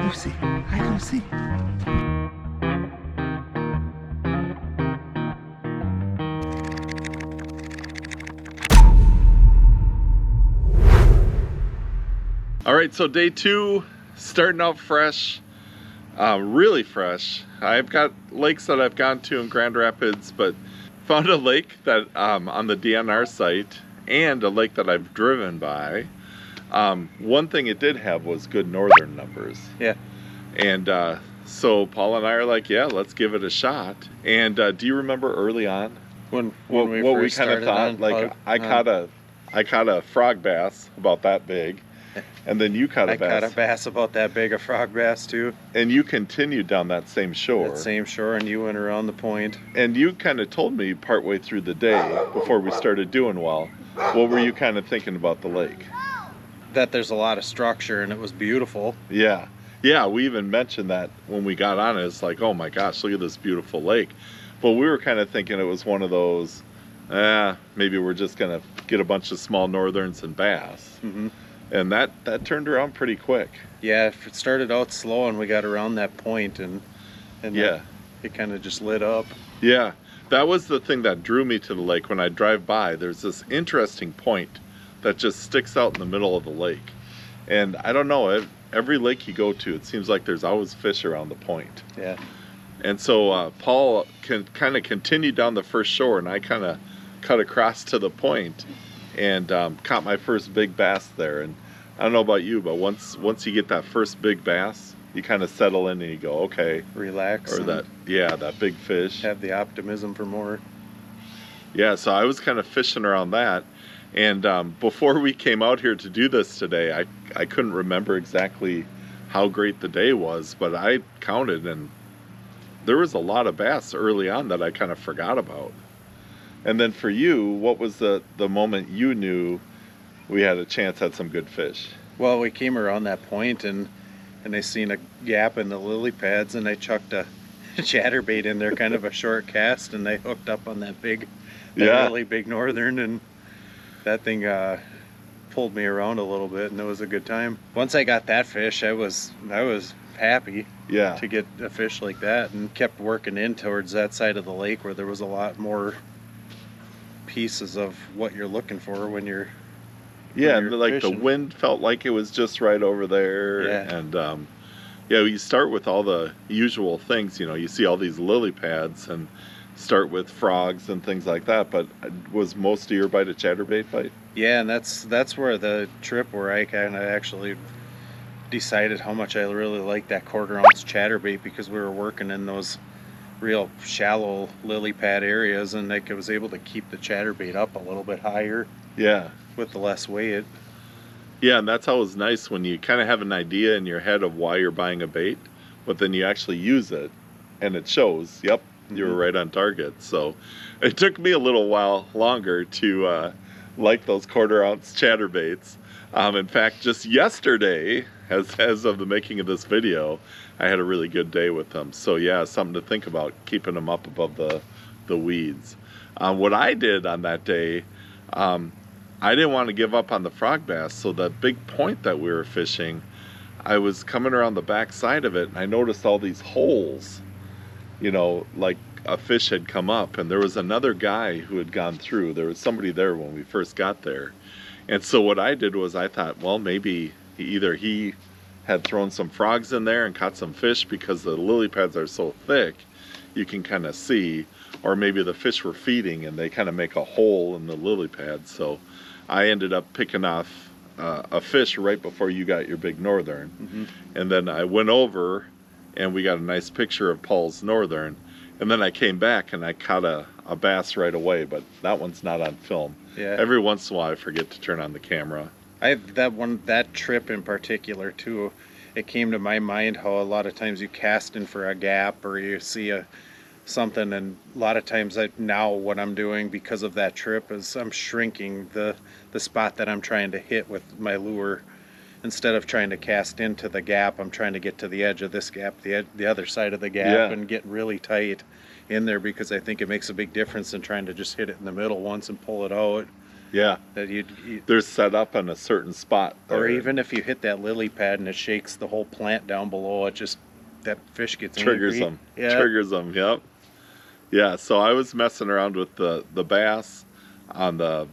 Lucy. Hi, Lucy. All right, so day 2, starting out fresh, really fresh. I've got lakes that I've gone to in Grand Rapids, but found a lake that on the DNR site and a lake that I've driven by. One thing it did have was good northern numbers. Yeah. And so Paul and I are like, yeah, let's give it a shot. And do you remember early on When what we kind of thought? on, Like I caught a frog bass about that big. And then you caught a bass. I caught a bass about that big, a frog bass too. And you continued down that same shore. That same shore, and you went around the point. And you kind of told me partway through the day, before we started doing well, what were you kind of thinking about the lake? That there's a lot of structure, and it was beautiful. Yeah. Yeah, we even mentioned that when we got on it. It's like, oh my gosh, look at this beautiful lake. But we were kind of thinking it was one of those, maybe we're just going to get a bunch of small northerns and bass. Mm-hmm. And that turned around pretty quick. Yeah, it started out slow, and we got around that point, and yeah, it kind of just lit up. Yeah, that was the thing that drew me to the lake. When I drive by, there's this interesting point that just sticks out in the middle of the lake. And I don't know, every lake you go to, it seems like there's always fish around the point. Yeah. And so Paul can kind of continue down the first shore, and I kind of cut across to the point and caught my first big bass there. And I don't know about you, but once you get that first big bass, you kind of settle in and you go, okay, relax. Or that big fish. Have the optimism for more. Yeah, so I was kind of fishing around that. And before we came out here to do this today, I couldn't remember exactly how great the day was, but I counted, and there was a lot of bass early on that I kind of forgot about. And then for you, what was the moment you knew we had a chance at some good fish? Well, we came around that point, and I seen a gap in the lily pads, and I chucked a chatterbait in there, kind of a short cast, and they hooked up on that really big northern, and that thing pulled me around a little bit, and it was a good time. Once I got that fish, I was happy to get a fish like that, and kept working in towards that side of the lake where there was a lot more pieces of what you're looking for when you're like fishing. The wind felt like it was just right over there. And you start with all the usual things. You see all these lily pads and start with frogs and things like that, but was most of your bite a chatterbait bite? Yeah, and that's where the trip where I kind of actually decided how much I really liked that 1/4 ounce chatterbait, because we were working in those real shallow lily pad areas, and I was able to keep the chatterbait up a little bit higher. Yeah. With the less weight. Yeah, and that's always nice when you kind of have an idea in your head of why you're buying a bait, but then you actually use it, and it shows, yep, you were right on target. So it took me a little while longer to like those 1/4 ounce chatterbaits. In fact, just yesterday, as of the making of this video, I had a really good day with them. So yeah, something to think about, keeping them up above the weeds. What I did on that day, I didn't want to give up on the frog bass, so that big point that we were fishing, I was coming around the back side of it, and I noticed all these holes, like a fish had come up, and there was another guy who had gone through. There was somebody there when we first got there. And so what I did was I thought, well, maybe either he had thrown some frogs in there and caught some fish, because the lily pads are so thick, you can kind of see, or maybe the fish were feeding and they kind of make a hole in the lily pad. So I ended up picking off a fish right before you got your big northern. Mm-hmm. And then I went over and we got a nice picture of Paul's northern. And then I came back and I caught a bass right away, but that one's not on film. Yeah. Every once in a while I forget to turn on the camera. That trip in particular too, it came to my mind how a lot of times you cast in for a gap, or you see something, and a lot of times now what I'm doing because of that trip is I'm shrinking the spot that I'm trying to hit with my lure. Instead of trying to cast into the gap, I'm trying to get to the edge of this gap, the other side of the gap, and get really tight in there, because I think it makes a big difference in trying to just hit it in the middle once and pull it out. Yeah. that They're set up on a certain spot. or there. even if you hit that lily pad and it shakes the whole plant down below, it just, that fish gets Triggers angry. them. Yeah. Triggers them, yep. Yeah, so I was messing around with the bass on the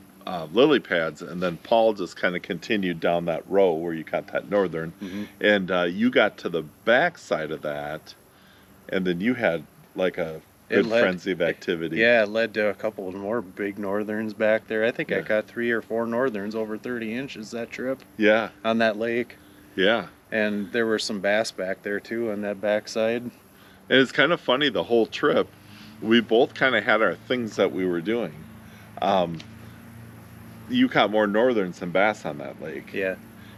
lily pads, and then Paul just kind of continued down that row where you got that northern, and you got to the back side of that, and then you had like a good frenzy of activity. Yeah, it led to a couple of more big northerns back there. I think I Yeah. got 3 or 4 northerns over 30 inches that trip Yeah, on that lake. yeah. And there were some bass back there too on that backside. And it's kind of funny, the whole trip, we both kind of had our things that we were doing. You caught more northerns than bass on that lake. Yeah.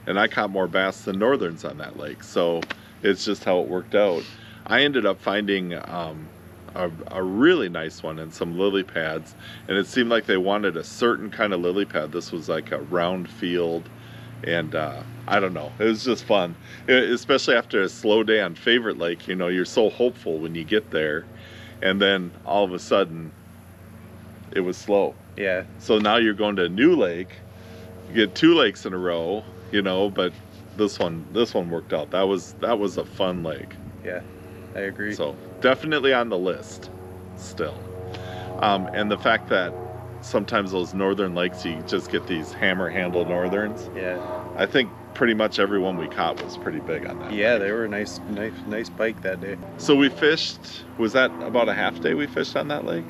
And I caught more bass than northerns on that lake. So it's just how it worked out. I ended up finding a really nice one in some lily pads, and it seemed like they wanted a certain kind of lily pad. This was like a round field, and I don't know, it was just fun. Especially after a slow day on Favorite Lake, you know, you're so hopeful when you get there, and then all of a sudden it was slow. Yeah. So now you're going to a new lake, you get 2 lakes in a row, you know, but this one worked out. That was a fun lake. Yeah, I agree. So definitely on the list still. And the fact that sometimes those northern lakes, you just get these hammer handle northerns. Yeah. I think pretty much every one we caught was pretty big on that. Yeah, lake. they were nice bike that day. So we fished, was that about a half day we fished on that lake?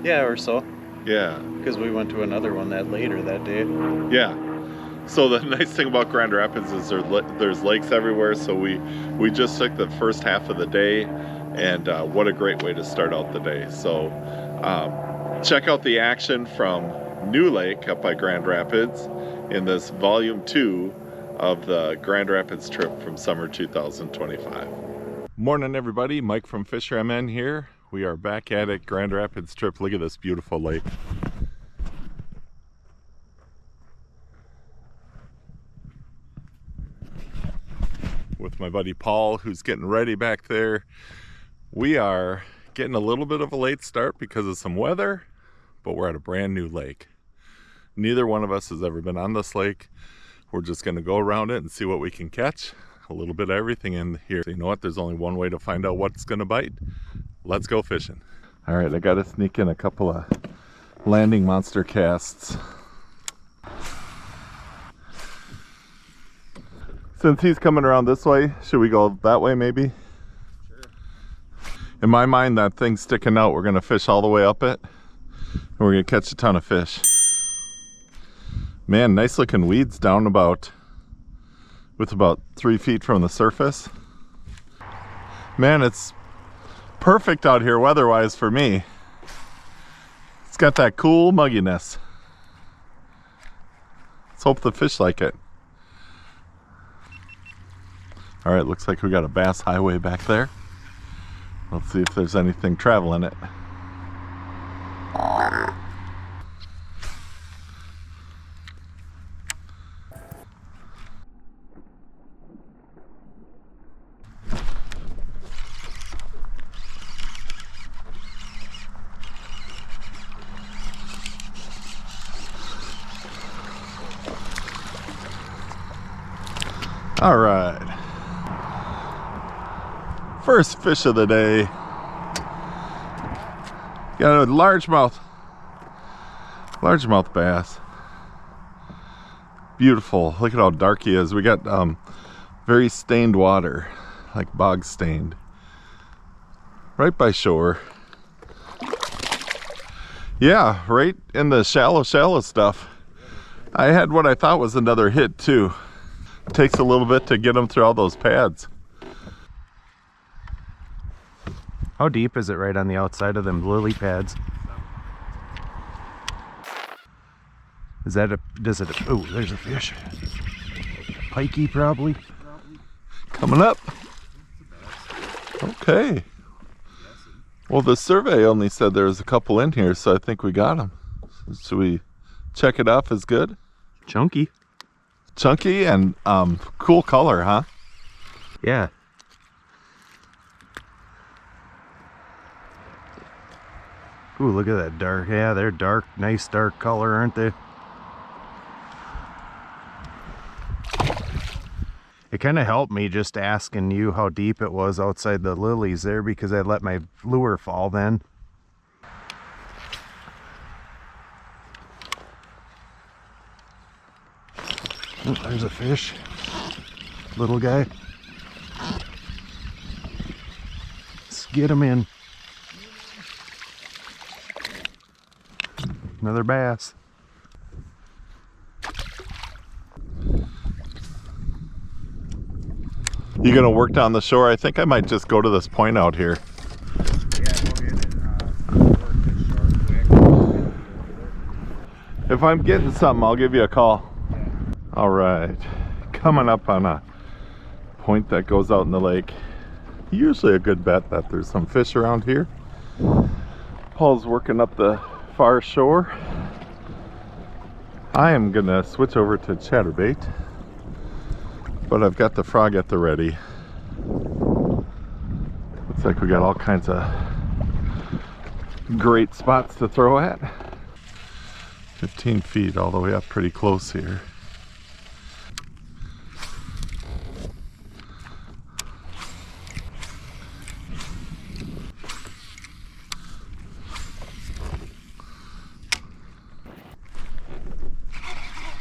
Yeah, or so. Yeah. Because we went to another one that later that day. Yeah. So the nice thing about Grand Rapids is there's lakes everywhere. So we just took the first half of the day, and what a great way to start out the day. So check out the action from New Lake up by Grand Rapids in this volume 2 of the Grand Rapids trip from summer 2025. Morning everybody, Mike from FisherMN here. We are back at it, Grand Rapids trip. Look at this beautiful lake. With my buddy Paul, who's getting ready back there. We are getting a little bit of a late start because of some weather, but we're at a brand new lake. Neither one of us has ever been on this lake. We're just gonna go around it and see what we can catch. A little bit of everything in here. You know what, there's only one way to find out what's gonna bite. Let's go fishing. All right, I gotta sneak in a couple of landing monster casts. Since he's coming around this way, should we go that way maybe? Sure. In my mind, that thing's sticking out. We're gonna fish all the way up it, and we're gonna catch a ton of fish. Man, nice looking weeds down about 3 feet from the surface. Man, it's perfect out here weather-wise for me. It's got that cool mugginess. Let's hope the fish like it. All right, looks like we got a bass highway back there. Let's see if there's anything traveling it. All right, first fish of the day. Got a largemouth bass. Beautiful. Look at how dark he is. We got very stained water, like bog stained, right by shore. Yeah, right in the shallow stuff. I had what I thought was another hit too. It takes a little bit to get them through all those pads. How deep is it right on the outside of them lily pads? Is that oh, there's a fish. Pikey probably. Coming up. Okay. Well, the survey only said there was a couple in here, so I think we got them. Should we check it off as good? Chunky. Chunky and cool color, huh? Yeah. Ooh, look at that dark. Yeah, they're dark. Nice dark color, aren't they? It kind of helped me just asking you how deep it was outside the lilies there, because I let my lure fall then. Oh, there's a fish. Little guy. Let's get him in. Another bass. You gonna work down the shore? I think I might just go to this point out here. If I'm getting something, I'll give you a call. All right, coming up on a point that goes out in the lake. Usually a good bet that there's some fish around here. Paul's working up the far shore. I am gonna switch over to chatterbait, but I've got the frog at the ready. Looks like we got all kinds of great spots to throw at. 15 feet all the way up, pretty close here.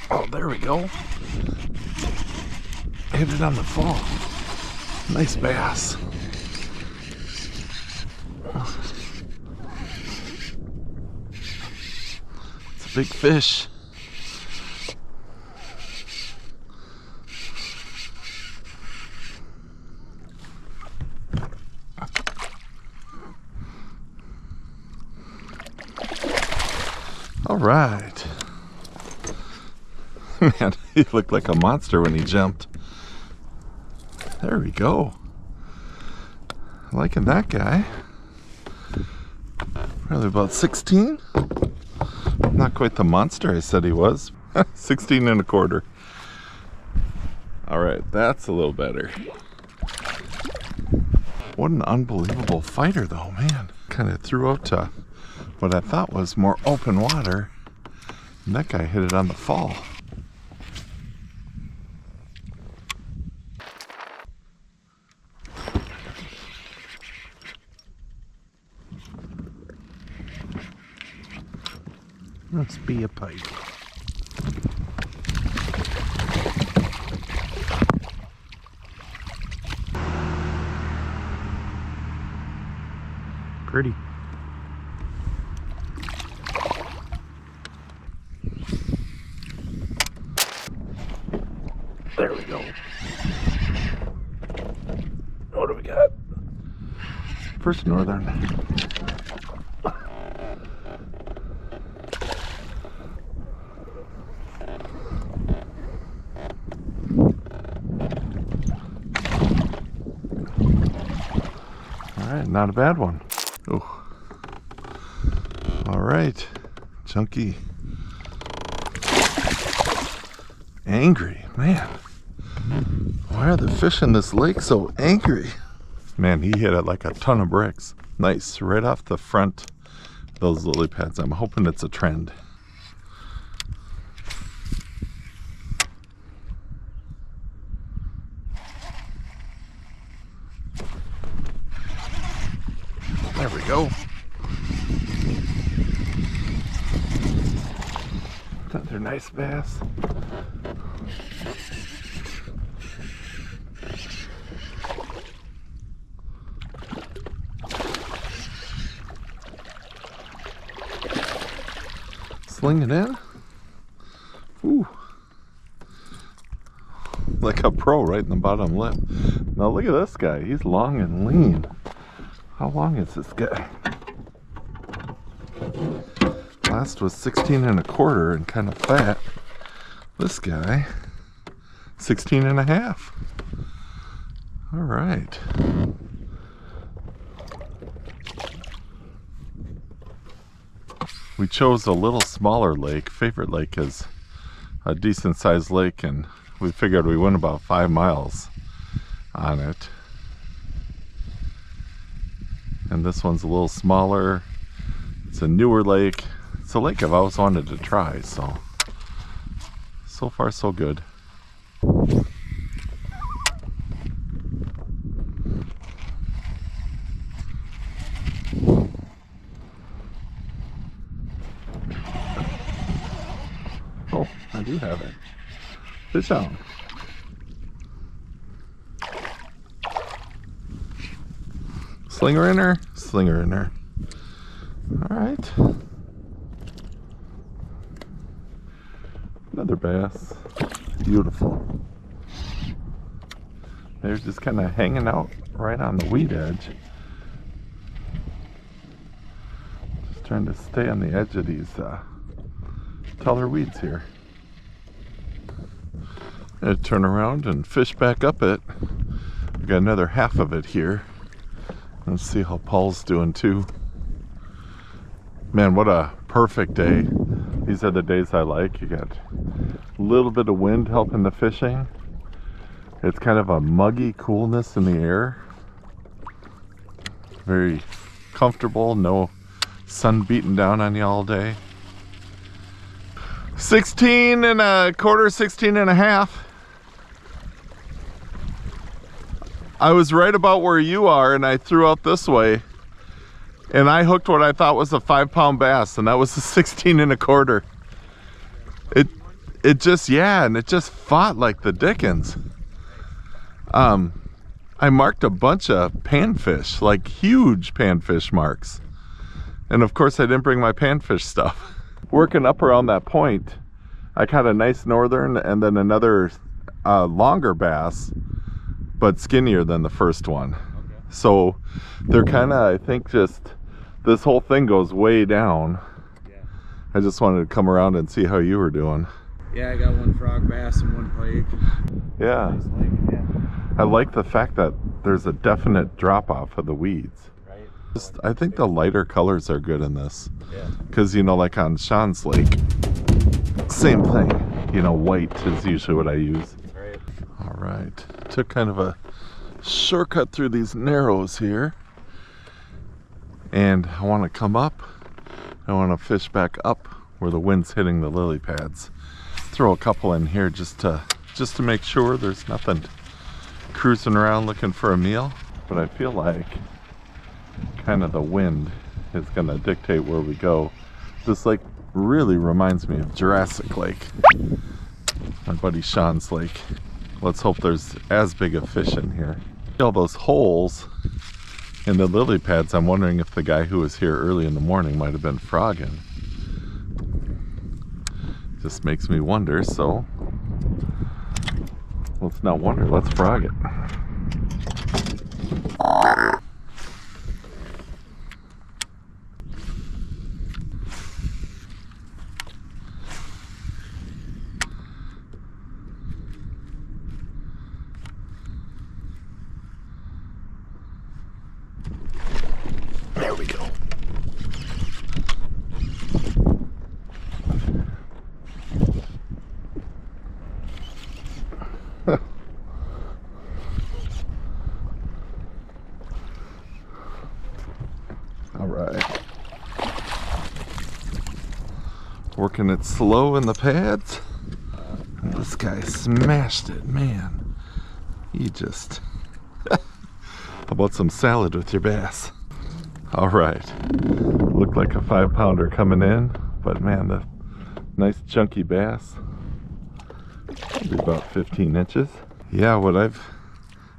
Oh, there we go. Hit it on the fall. Nice bass. It's a big fish. All right. Man, he looked like a monster when he jumped. There we go. Liking that guy. Probably about 16. Not quite the monster I said he was. 16 and a quarter. All right, that's a little better. What an unbelievable fighter though, man. Kind of threw out to what I thought was more open water. And that guy hit it on the fall. Must be a pike. Pretty. There we go. What do we got? First northern. All right, not a bad one. Oh. All right, chunky. Angry, man. Why are the fish in this lake so angry? Man, he hit it like a ton of bricks. Nice, right off the front of those lily pads. I'm hoping it's a trend. There we go. Another nice bass. Sling it in. Ooh. Like a pro right in the bottom lip. Now look at this guy. He's long and lean. How long is this guy? Last was 16 and a quarter and kind of fat. This guy, 16 and a half. All right. We chose a little smaller lake. Favorite Lake is a decent sized lake, and we figured we went about 5 miles on it. And this one's a little smaller. It's a newer lake. It's a lake I've always wanted to try, so far so good. do have it. Fish on. Slinger in her? Slinger in her. Alright. Another bass. Beautiful. They're just kind of hanging out right on the weed edge. Just trying to stay on the edge of these taller weeds here. And turn around and fish back up it. We got another half of it here. Let's see how Paul's doing too. Man, what a perfect day. These are the days I like. You got a little bit of wind helping the fishing. It's kind of a muggy coolness in the air. Very comfortable, no sun beating down on you all day. 16 and a quarter, 16 and a half. I was right about where you are and I threw out this way. And I hooked what I thought was a 5-pound bass, and that was a 16 and a quarter. It just, yeah, and it just fought like the dickens. I marked a bunch of panfish, like huge panfish marks. And of course I didn't bring my panfish stuff. Working up around that point, I caught a nice northern and then another longer bass, but skinnier than the first one. Okay. So they're kind of, I think just, this whole thing goes way down. Yeah. I just wanted to come around and see how you were doing. Yeah, I got one frog bass and one pike. Yeah. Nice lake, yeah. I like the fact that there's a definite drop off of the weeds. Right. Just, I think the lighter colors are good in this. Yeah. Because, you know, like on Sean's lake, same thing. You know, white is usually what I use. Right. All right. Took kind of a shortcut through these narrows here. And I want to come up. I want to fish back up where the wind's hitting the lily pads. Throw a couple in here just to make sure there's nothing cruising around looking for a meal. But I feel like kind of the wind is going to dictate where we go. This lake really reminds me of Jurassic Lake, my buddy Sean's lake. Let's hope there's as big a fish in here. All those holes in the lily pads, I'm wondering if the guy who was here early in the morning might have been frogging. Just makes me wonder, so let's not wonder, let's frog it. There we go. All right. Working it slow in the pads. And this guy smashed it, man. He just... How about some salad with your bass? All right. Looked like a 5-pounder coming in, but man, the nice chunky bass. Probably about 15 inches. Yeah, what I've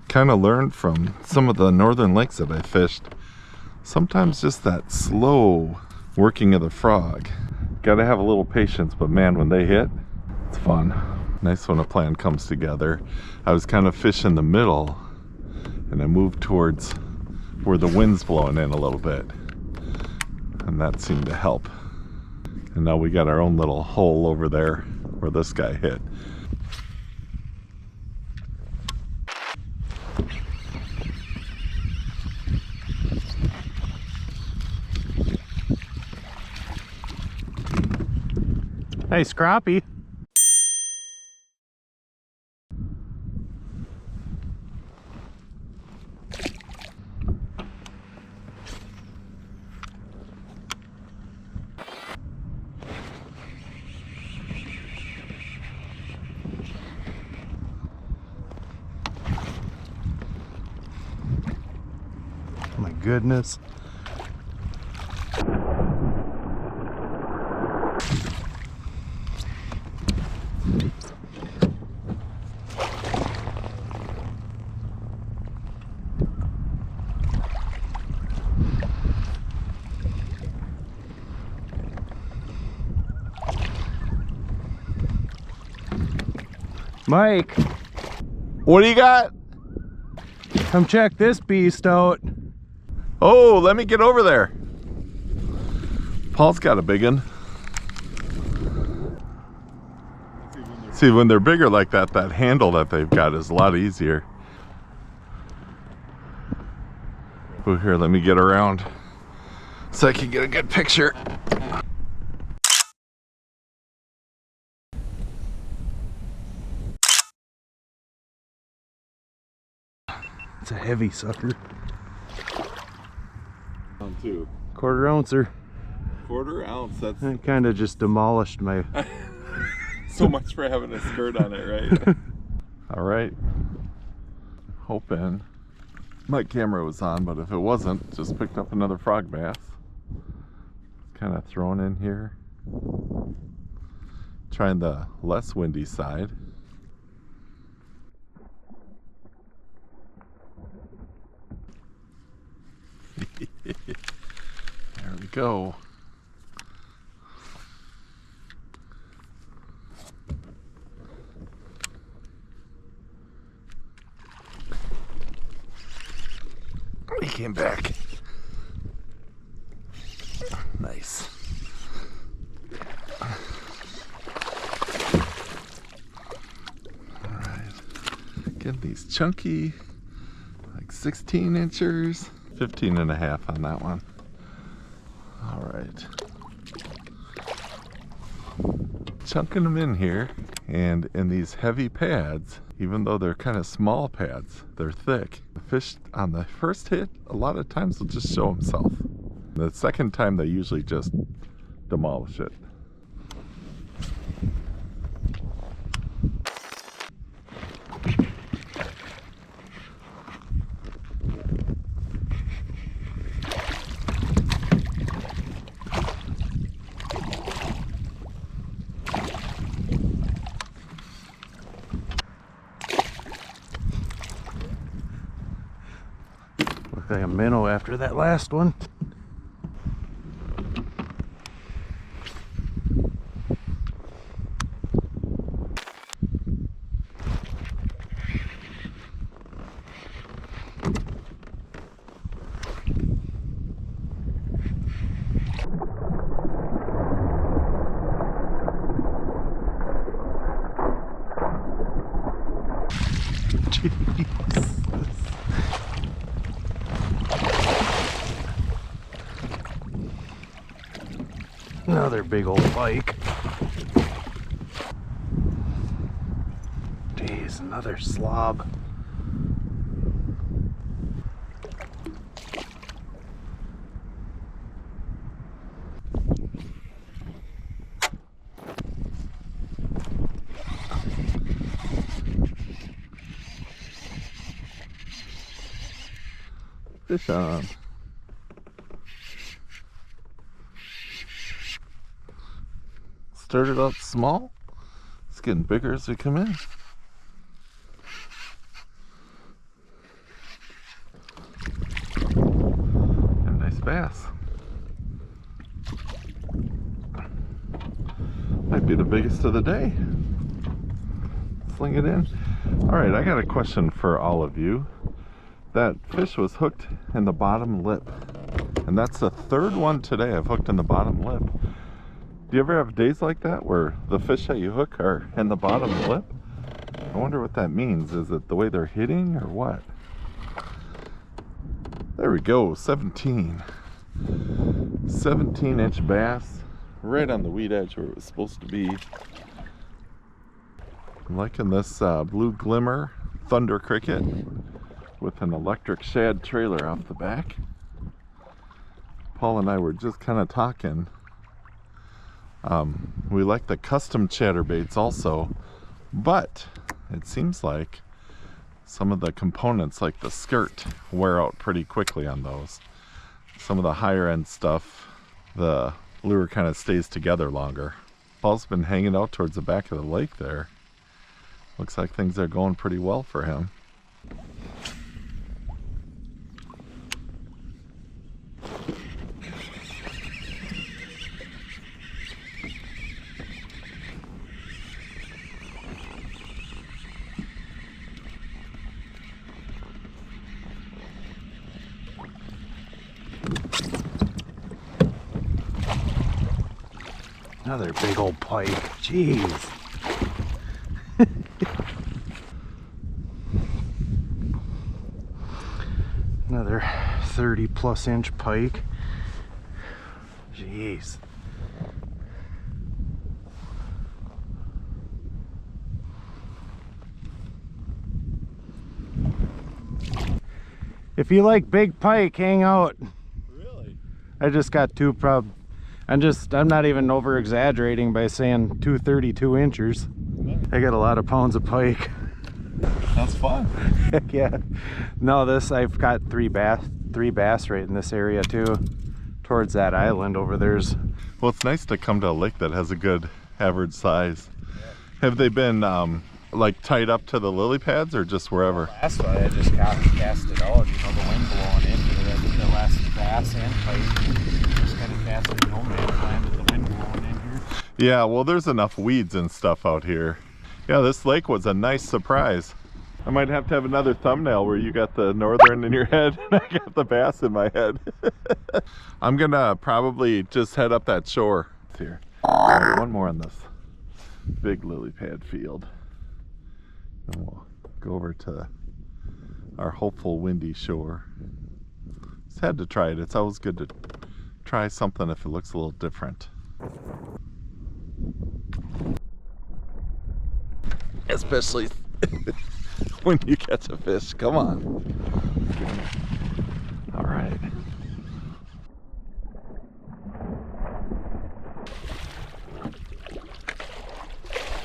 kind of learned from some of the northern lakes that I fished, sometimes just that slow working of the frog. Gotta have a little patience, but man, when they hit, it's fun. Nice when a plan comes together. I was kind of fishing the middle, and I moved towards where the wind's blowing in a little bit, and that seemed to help. And now we got our own little hole over there where this guy hit. Nice crappie. My goodness. Mike, What do you got? come check this beast out. Oh, let me get over there. Paul's got a big one. See, when they're bigger like that, that handle that they've got is a lot easier. Oh, here, let me get around so I can get a good picture. It's a heavy sucker. On two. Quarter ouncer. Quarter ounce, that's I kind of just demolished my... so much for having a skirt on it, right? All right. Hoping my camera was on, but if it wasn't, just picked up another frog bass. Kind of thrown in here. Trying the less windy side. There we go. He came back. Nice. All right. Getting these chunky, like 16 inchers. 15 and a half on that one. All right. Chunking them in here, and in these heavy pads, even though they're kind of small pads, they're thick. The fish on the first hit, a lot of times will just show himself. The second time, they usually just demolish it. Looked like a minnow after that last one. Another big old pike. Jeez, another slob. Fish on. Started out small. It's getting bigger as we come in. And nice bass. Might be the biggest of the day. Sling it in. All right, I got a question for all of you. That fish was hooked in the bottom lip, and that's the third one today I've hooked in the bottom lip. Do you ever have days like that where the fish that you hook are in the bottom lip? I wonder what that means. Is it the way they're hitting or what? There we go, 17. 17-inch bass, right on the weed edge where it was supposed to be. I'm liking this blue glimmer thunder cricket with an electric shad trailer off the back. Paul and I were just kind of talking. We like the custom chatterbaits also, but it seems like some of the components like the skirt wear out pretty quickly on those. Some of the higher end stuff, the lure kind of stays together longer. Paul's been hanging out towards the back of the lake there. Looks like things are going pretty well for him. Another big old pike. Jeez. Another 30+ inch pike. Jeez. If you like big pike, hang out. Really? I just got two I'm not even over exaggerating by saying 232 inchers. I got a lot of pounds of pike. That's fun. Heck yeah. No, I've got three bass right in this area too. Towards that island over there's. Well, it's nice to come to a lake that has a good average size. Have they been like tied up to the lily pads or just wherever? That's why I just cast it out. You know, the wind blowing in here. The last bass and pike. Just kind of cast it no man's land with the wind blowing in here. Yeah, well, there's enough weeds and stuff out here. Yeah, this lake was a nice surprise. I might have to have another thumbnail where you got the northern in your head and I got the bass in my head. I'm gonna probably just head up that shore. Here, one more on this big lily pad field. And we'll go over to our hopeful windy shore. Just had to try it. It's always good to try something if it looks a little different. Especially when you catch a fish. Come on. All right.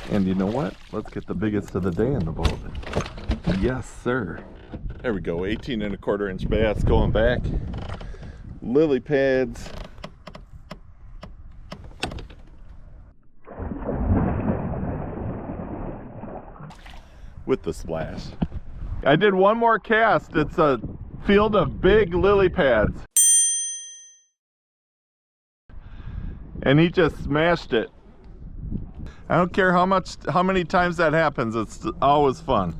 And you know what? Let's get the biggest of the day in the boat. Yes, sir. There we go. 18 1/4 inch bass going back. Lily pads. With the splash. I did one more cast. It's a field of big lily pads. And he just smashed it. I don't care how many times that happens, it's always fun.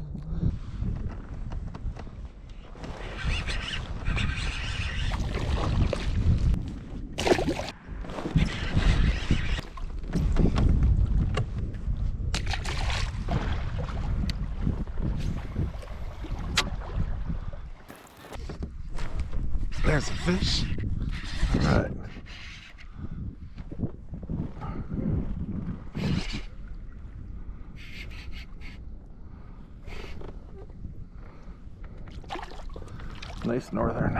There's a fish. All right. Nice northern.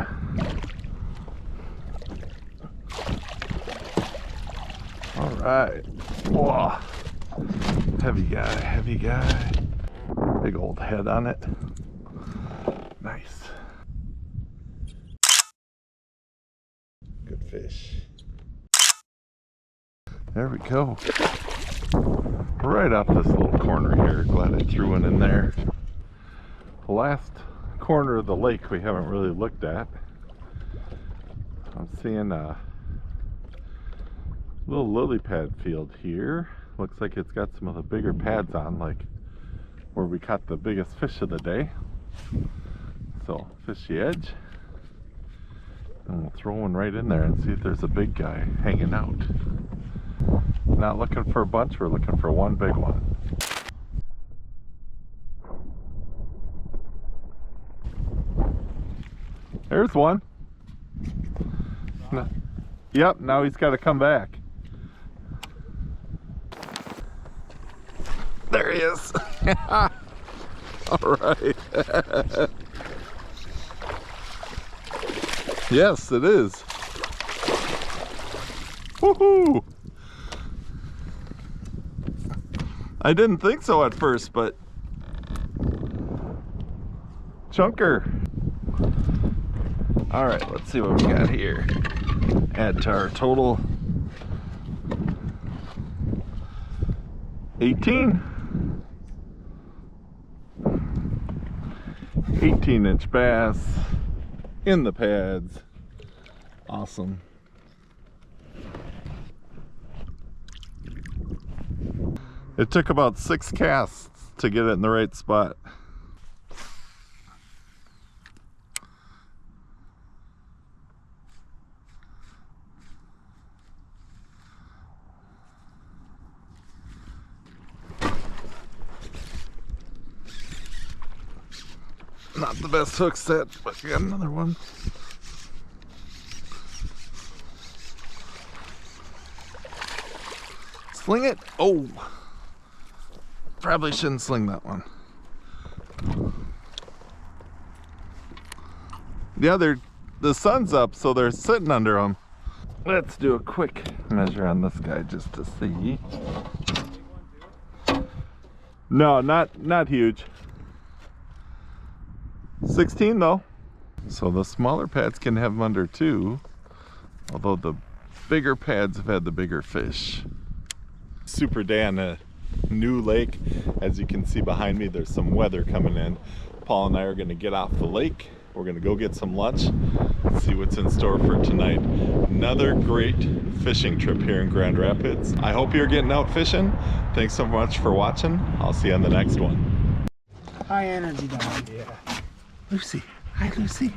All right. Whoa. Heavy guy. Big old head on it. Nice. Good fish. There we go. Right off this little corner here. Glad I threw one in there. The last corner of the lake we haven't really looked at. I'm seeing a little lily pad field here. Looks like it's got some of the bigger pads on, like where we caught the biggest fish of the day. So fish the edge. And we'll throw one right in there and see if there's a big guy hanging out. Not looking for a bunch, we're looking for one big one. There's one. Yep, now he's got to come back. There he is. All right. Yes, it is. Woohoo! I didn't think so at first, but chunker. All right, let's see what we got here. Add to our total. 18 inch bass in the pads. Awesome. It took about 6 casts to get it in the right spot. Not the best hook set, but we got another one. Sling it. Oh, probably shouldn't sling that one. Yeah, the sun's up, so they're sitting under them. Let's do a quick measure on this guy just to see. No, not huge. 16 though. So the smaller pads can have them under 2, although the bigger pads have had the bigger fish. Super day on a new lake. As you can see behind me, there's some weather coming in. Paul and I are going to get off the lake. We're going to go get some lunch, see what's in store for tonight. Another great fishing trip here in Grand Rapids. I hope you're getting out fishing. Thanks so much for watching. I'll see you on the next one. High energy dog. Lucy. Hi, Lucy.